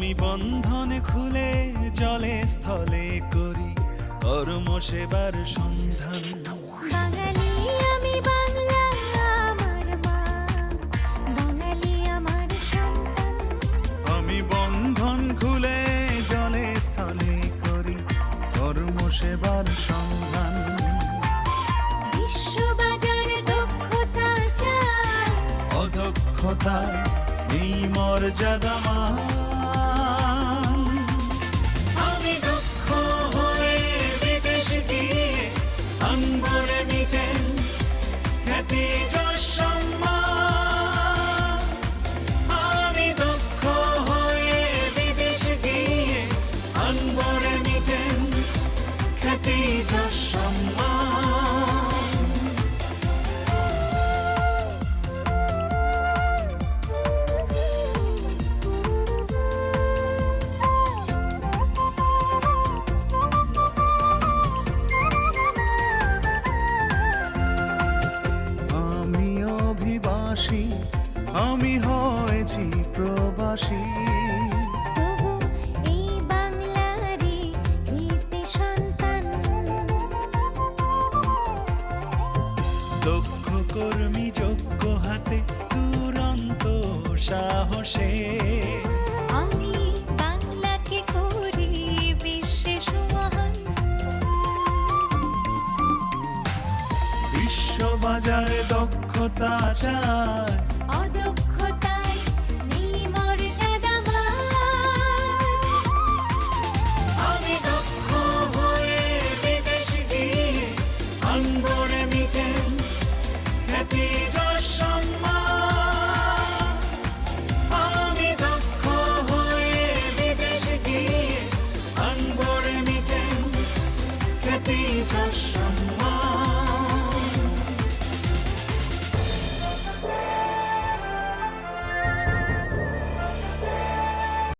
আমি বন্ধন খুলে জলে স্থলে করি কর্ম সেবার সন্ধান। বাঙালি আমি, বাংলা আমার মা, বাঙালি আমার সন্তান। আমি বন্ধন খুলে জলে স্থলে করি কর্ম সেবার সন্ধান। বিশ্ববাজার দক্ষতা চায়, অদক্ষতায় এই মর্যাদা মান। আমি দক্ষ হয়ে বিদেশ গিয়ে আনবো রেমিটেন্স, খ্যাতি যশ সম্মান। আমি দক্ষ হয়ে বিদেশ গিয়ে আনবো রেমিটেন্স, খ্যাতি যশ সম্মান। আমি হয়েছি প্রবাসী, তবু এই বাংলারই কৃতি সন্তান। দক্ষ কর্মী যোগ্য হাতে দুরন্ত সাহসে আমি বাংলাকে করি বিশ্বে সুমহান। বিশ্ববাজারে দক্ষতা চায়, অদক্ষতায় নেই মর্যাদা মান। আমি দক্ষ হয়ে বিদেশ গিয়ে আনবো রেমিটেন্স, খ্যাতি যশ সম্মান। আমি দক্ষ হয়ে বিদেশ গিয়ে আনবো রেমিটেন্স, খ্যাতি যশ